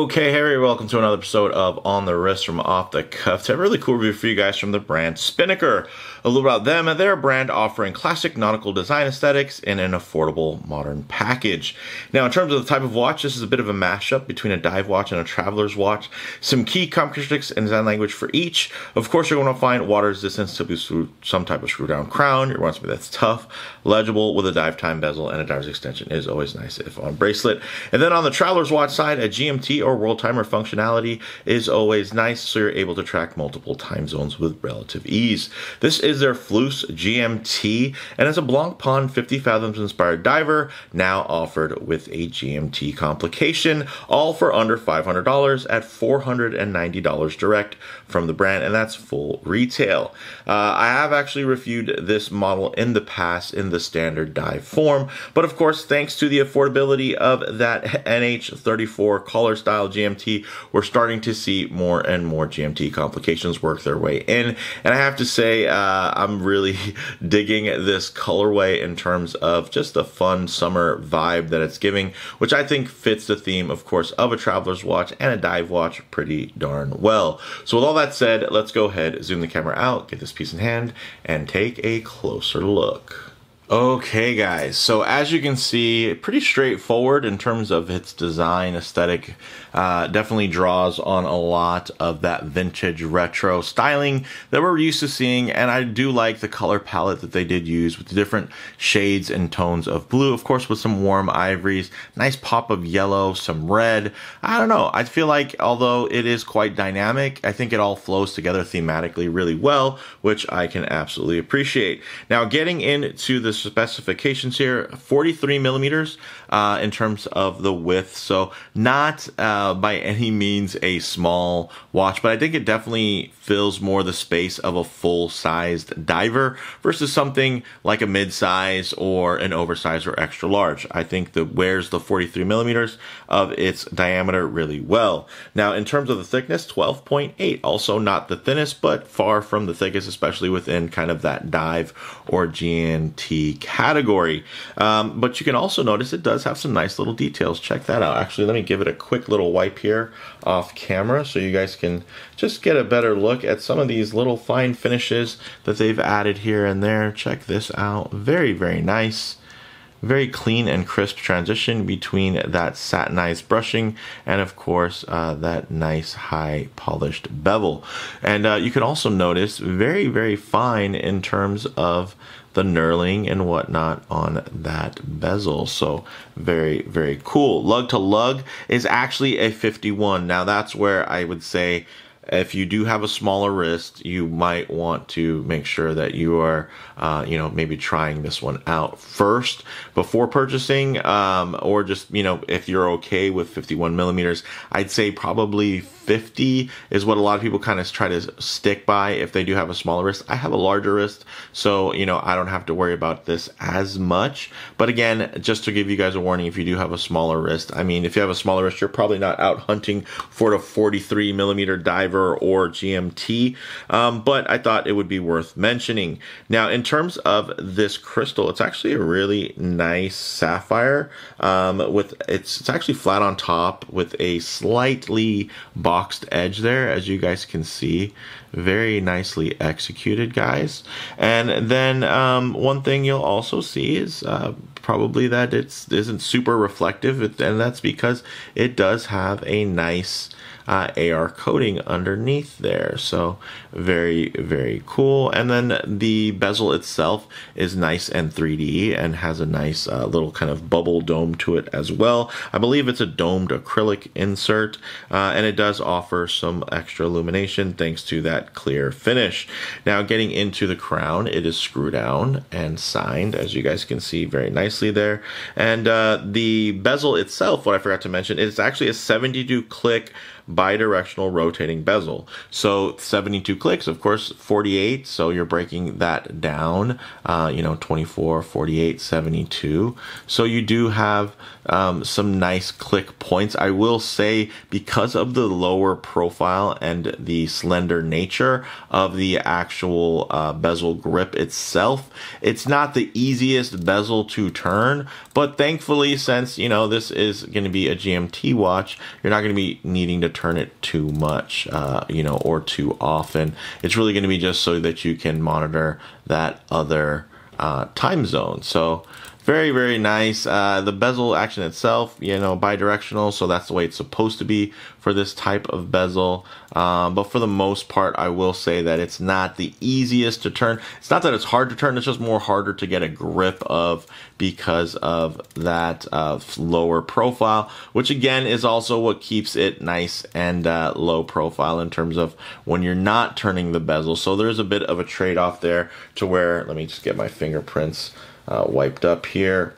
Okay, Harry, welcome to another episode of On the Wrist from Off the Cuff. I have a really cool review for you guys from the brand Spinnaker. A little about them, and they're a brand offering classic nautical design aesthetics in an affordable modern package. Now, in terms of the type of watch, this is a bit of a mashup between a dive watch and a traveler's watch. Some key characteristics and design language for each. Of course, you're going to find water resistance to some type of screw down crown. You want something that's tough, legible with a dive time bezel, and a diver's extension is always nice if on bracelet. And then on the traveler's watch side, a GMT or world timer functionality is always nice, so you're able to track multiple time zones with relative ease. This is their Fleuss GMT, and it's a Blancpain 50 Fathoms inspired diver, now offered with a GMT complication, all for under $500 at $490 direct from the brand, and that's full retail. I have actually reviewed this model in the past in the standard dive form, but of course, thanks to the affordability of that NH34 collar style GMT, we're starting to see more and more GMT complications work their way in, and I have to say I'm really digging this colorway in terms of just the fun summer vibe that it's giving, which I think fits the theme, of course, of a traveler's watch and a dive watch pretty darn well. So with all that said, let's go ahead, zoom the camera out, get this piece in hand, and take a closer look. Okay guys, so as you can see, pretty straightforward in terms of its design aesthetic. Definitely draws on a lot of that vintage retro styling that we're used to seeing, and I do like the color palette that they did use with the different shades and tones of blue, of course with some warm ivories, nice pop of yellow, some red. I don't know, I feel like although it is quite dynamic, I think it all flows together thematically really well, which I can absolutely appreciate. Now getting into the specifications here, 43 millimeters in terms of the width, so not by any means a small watch, but I think it definitely fills more the space of a full-sized diver versus something like a mid-size or an oversized or extra large. I think that wears the 43 millimeters of its diameter really well. Now in terms of the thickness, 12.8, also not the thinnest, but far from the thickest, especially within kind of that dive or GMT category. But you can also notice it does have some nice little details. Check that out. Actually, let me give it a quick little wipe here off camera so you guys can just get a better look at some of these little fine finishes that they've added here and there. Check this out. Very, very nice. Very clean and crisp transition between that satinized brushing and of course that nice high polished bevel. And you can also notice very, very fine in terms of the knurling and whatnot on that bezel. So very, very cool. Lug to lug is actually a 51. Now that's where I would say if you do have a smaller wrist, you might want to make sure that you are, you know, maybe trying this one out first before purchasing, or just, you know, if you're okay with 51 millimeters, I'd say probably 50 is what a lot of people kind of try to stick by if they do have a smaller wrist. I have a larger wrist, so, you know, I don't have to worry about this as much. But again, just to give you guys a warning, if you do have a smaller wrist, I mean, if you have a smaller wrist, you're probably not out hunting for the 43 millimeter diver or GMT, but I thought it would be worth mentioning. Now, in terms of this crystal, it's actually a really nice sapphire. With it's actually flat on top with a slightly boxed edge there, as you guys can see. Very nicely executed, guys. And then one thing you'll also see is probably that it isn't super reflective, and that's because it does have a nice AR coating underneath there. So very, very cool. And then the bezel itself is nice and 3D and has a nice little kind of bubble dome to it as well. I believe it's a domed acrylic insert, and it does offer some extra illumination thanks to that clear finish. Now getting into the crown, it is screw down and signed, as you guys can see very nicely. nicely there. And the bezel itself, what I forgot to mention, it's actually a 72 click bi-directional rotating bezel. So 72 clicks, of course, 48. So you're breaking that down, 24, 48, 72. So you do have some nice click points. I will say, because of the lower profile and the slender nature of the actual bezel grip itself, it's not the easiest bezel to turn, but thankfully, since this is going to be a GMT watch, you're not going to be needing to turn it too much, or too often. It's really going to be just so that you can monitor that other time zone. So very, very nice. The bezel action itself, bi-directional, so that's the way it's supposed to be for this type of bezel. But for the most part, I will say that it's not the easiest to turn. It's not that it's hard to turn, it's just more harder to get a grip of because of that lower profile, which again is also what keeps it nice and low profile in terms of when you're not turning the bezel. So there's a bit of a trade-off there to where, let me just get my fingerprints wiped up here.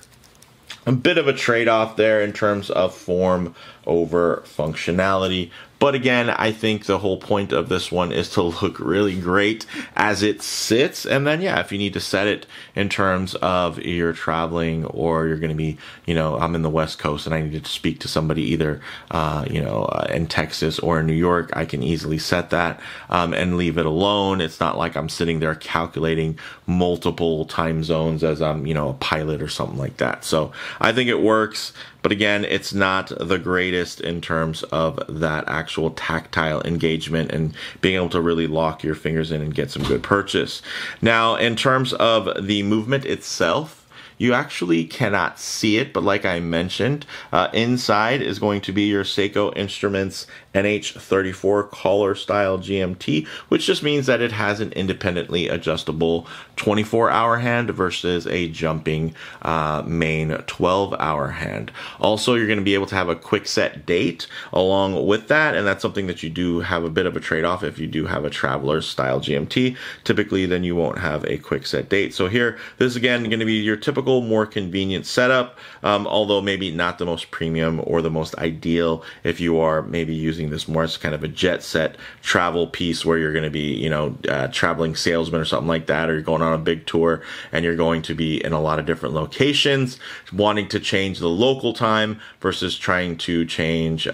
A bit of a trade-off there in terms of form over functionality. But again, I think the whole point of this one is to look really great as it sits. And then, yeah, if you need to set it in terms of you're traveling or you're going to be, I'm in the West Coast and I need to speak to somebody either, in Texas or in New York, I can easily set that and leave it alone. It's not like I'm sitting there calculating multiple time zones as I'm, a pilot or something like that. So I think it works. But again, it's not the greatest in terms of that actual tactile engagement and being able to really lock your fingers in and get some good purchase. Now, in terms of the movement itself, you actually cannot see it, but like I mentioned, inside is going to be your Seiko Instruments NH34 collar style GMT, which just means that it has an independently adjustable 24-hour hand versus a jumping main 12-hour hand. Also, you're going to be able to have a quick set date along with that, and that's something that you do have a bit of a trade-off if you do have a traveler style GMT. Typically, then you won't have a quick set date. So here, this is again going to be your typical, more convenient setup, although maybe not the most premium or the most ideal if you are maybe using this more as kind of a jet set travel piece where you're going to be, traveling salesman or something like that, or you're going on a big tour and you're going to be in a lot of different locations, wanting to change the local time versus trying to change, the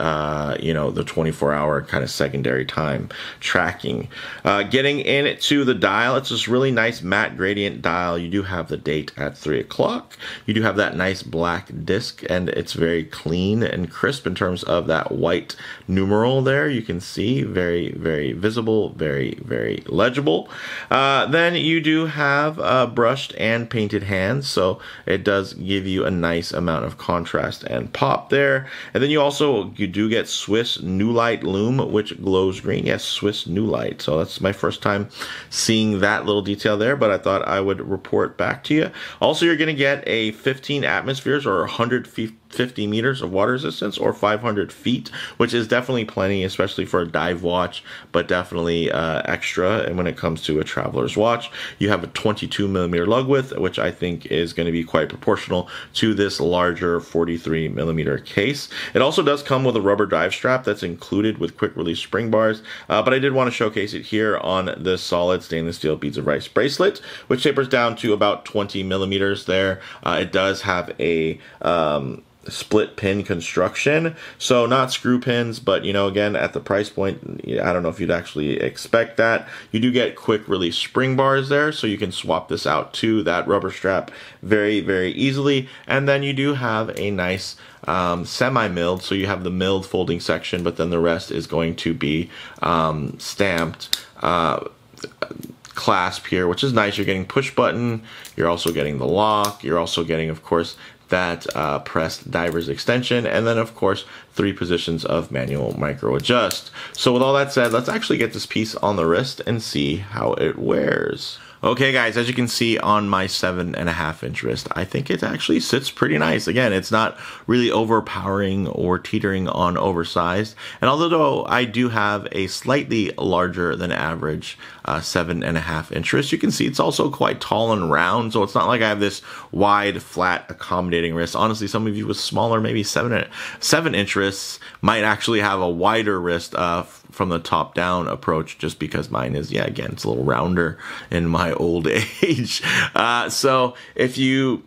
24-hour kind of secondary time tracking. Getting into the dial, it's this really nice matte gradient dial. You do have the date at 3 o'clock. You do have that nice black disc, and it's very clean and crisp in terms of that white numeral there. You can see very, very visible, very, very legible. Then you do have brushed and painted hands, so it does give you a nice amount of contrast and pop there. And then you do get Swiss New Light Lume, which glows green. Yes, Swiss New Light. So that's my first time seeing that little detail there, but I thought I would report back to you. Also, you're going to get a 15 atmospheres or 150 meters of water resistance or 500 feet, which is definitely plenty, especially for a dive watch, but definitely extra. And when it comes to a traveler's watch, you have a 22 millimeter lug width, which I think is going to be quite proportional to this larger 43 millimeter case. It also does come with a rubber dive strap that's included with quick release spring bars, but I did want to showcase it here on the solid stainless steel beads of rice bracelet, which tapers down to about 20 millimeters there. It does have a split pin construction, so not screw pins, but again, at the price point, I don't know if you'd actually expect that. You do get quick release spring bars there, so you can swap this out to that rubber strap very, very easily. And then you do have a nice semi-milled, so you have the milled folding section, but then the rest is going to be stamped clasp here, which is nice. You're getting push button, you're also getting the lock, you're also getting, of course, that pressed diver's extension, and then of course 3 positions of manual micro adjust. So with all that said, let's actually get this piece on the wrist and see how it wears. Okay guys, as you can see on my 7.5-inch wrist, I think it actually sits pretty nice. Again, it's not really overpowering or teetering on oversized. And although I do have a slightly larger than average 7.5-inch wrist, you can see it's also quite tall and round. So it's not like I have this wide, flat, accommodating wrist. Honestly, some of you with smaller, maybe 7-inch wrists might actually have a wider wrist from the top down approach, just because mine is, yeah, again, it's a little rounder in my old age. So if you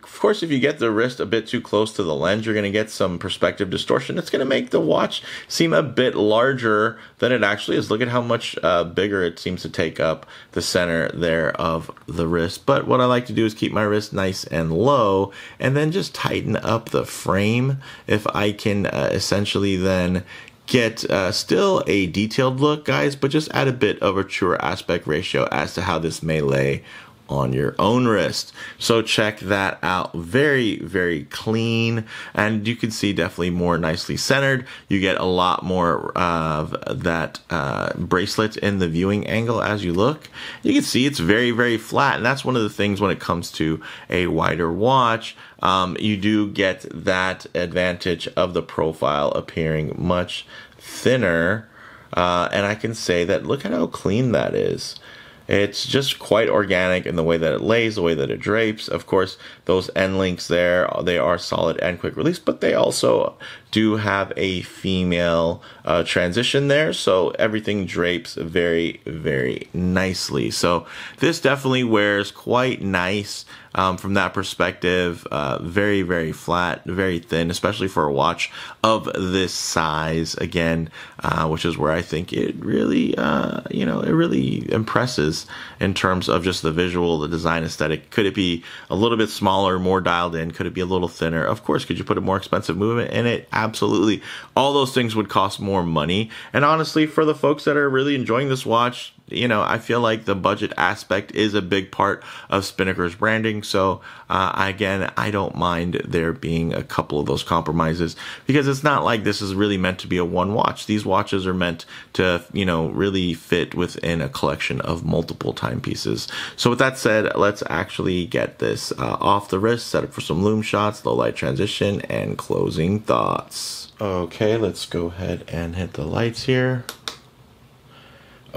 get the wrist a bit too close to the lens, you're going to get some perspective distortion. It's going to make the watch seem a bit larger than it actually is. Look at how much bigger it seems to take up the center there of the wrist. But what I like to do is keep my wrist nice and low, and then just tighten up the frame if I can essentially then get still a detailed look, guys, but just add a bit of a truer aspect ratio as to how this may lay on your own wrist. So check that out. Very, very clean, and you can see definitely more nicely centered. You get a lot more of that bracelet in the viewing angle as you look. You can see it's very, very flat, and that's one of the things when it comes to a wider watch. You do get that advantage of the profile appearing much thinner, and I can say that look at how clean that is. It's just quite organic in the way that it lays, the way that it drapes. Of course, those end links there, they are solid and quick release, but they also do have a female transition there, so everything drapes very, very nicely. So this definitely wears quite nice from that perspective. Very, very flat, very thin, especially for a watch of this size, again, which is where I think it really, it really impresses in terms of just the visual, the design aesthetic. Could it be a little bit smaller, more dialed in? Could it be a little thinner? Of course. Could you put a more expensive movement in it? Absolutely. All those things would cost more money. And honestly, for the folks that are really enjoying this watch, I feel like the budget aspect is a big part of Spinnaker's branding. So again, I don't mind there being a couple of those compromises, because it's not like this is really meant to be a one watch. These watches are meant to, really fit within a collection of multiple timepieces. So with that said, let's actually get this off the wrist, set up for some loom shots, low light transition, and closing thoughts. Okay, let's go ahead and hit the lights here.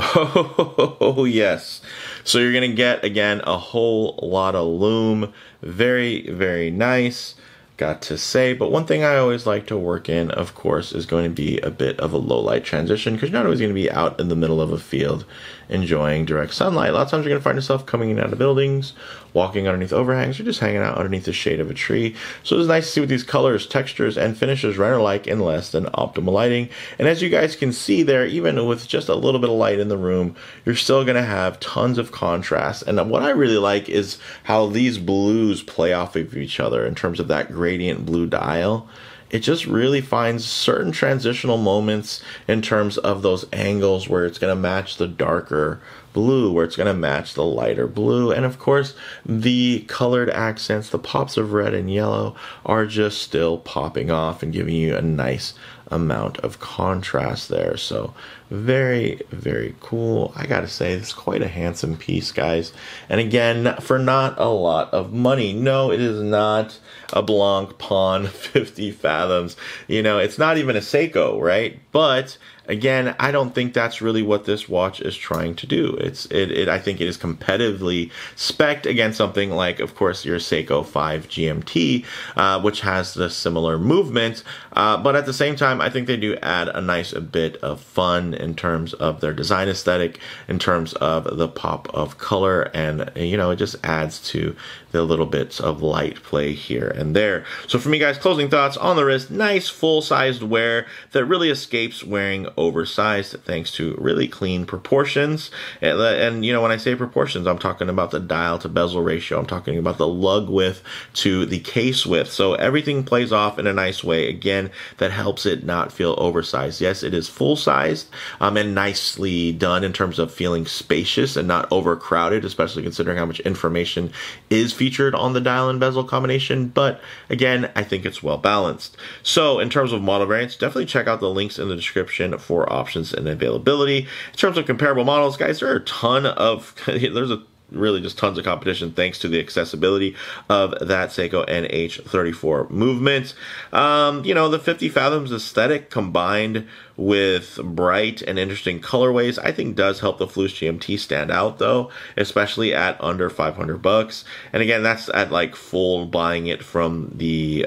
Oh, yes. So you're going to get, again, a whole lot of loom. Very, very nice, got to say. But one thing I always like to work in, of course, is going to be a bit of a low light transition, because you're not always going to be out in the middle of a field enjoying direct sunlight. A lot of times you're going to find yourself coming in and out of buildings, walking underneath overhangs, or just hanging out underneath the shade of a tree. So it's nice to see what these colors, textures, and finishes render like in less than optimal lighting. And as you guys can see there, even with just a little bit of light in the room, you're still going to have tons of contrast. And what I really like is how these blues play off of each other in terms of that gradient blue dial. It just really finds certain transitional moments in terms of those angles where it's going to match the darker blue, where it's going to match the lighter blue. And of course, the colored accents, the pops of red and yellow, are just still popping off and giving you a nice amount of contrast there. So very, very cool. I gotta say, it's quite a handsome piece, guys. And again, for not a lot of money. No, it is not a Blanc Pawn 50 Fathoms. It's not even a Seiko, right? But again, I don't think that's really what this watch is trying to do. I think it is competitively spec'd against something like, of course, your Seiko 5 GMT, which has the similar movement. But at the same time, I think they do add a nice bit of fun in terms of their design aesthetic, in terms of the pop of color, and it just adds to the little bits of light play here and there. So for me, guys, closing thoughts on the wrist: nice full-sized wear that really escapes wearing oversized thanks to really clean proportions. And when I say proportions, I'm talking about the dial to bezel ratio. I'm talking about the lug width to the case width. So everything plays off in a nice way, again, that helps it not feel oversized. Yes, it is full-sized and nicely done in terms of feeling spacious and not overcrowded, especially considering how much information is featured on the dial and bezel combination. But again, I think it's well balanced. So in terms of model variants, definitely check out the links in the description for options and availability. In terms of comparable models, guys, there are a ton of, there's a really just tons of competition thanks to the accessibility of that Seiko NH34 movement. You know, the 50 Fathoms aesthetic combined with bright and interesting colorways, I think does help the Fleuss GMT stand out though, especially at under $500. And again, that's at like full buying it from the,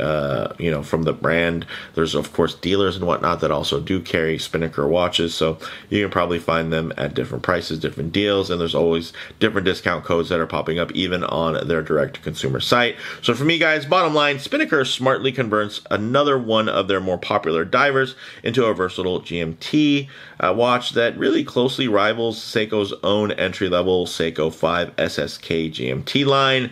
you know, from the brand. There's of course dealers and whatnot that also do carry Spinnaker watches, so you can probably find them at different prices, different deals, and there's always different discount codes that are popping up even on their direct-to-consumer site. So for me, guys, bottom line, Spinnaker smartly converts another one of their more popular divers into a versatile GMT watch that really closely rivals Seiko's own entry-level Seiko 5 SSK GMT line.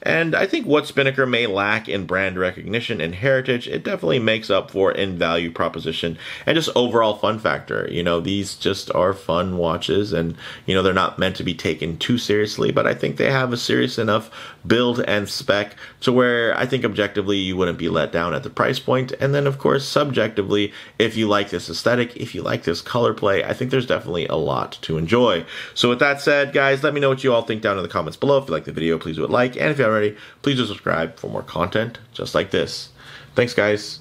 And I think what Spinnaker may lack in brand recognition and heritage, it definitely makes up for in value proposition and just overall fun factor. You know, these just are fun watches, and, you know, they're not meant to be taken too seriously, but I think they have a serious enough build and spec to where I think objectively you wouldn't be let down at the price point. And then, of course, subjectively, if you like this aesthetic, if you like this color play, I think there's definitely a lot to enjoy. So with that said, guys, let me know what you all think down in the comments below. If you like the video, please do it like, and if you haven't already, please do subscribe for more content just like this. Thanks, guys.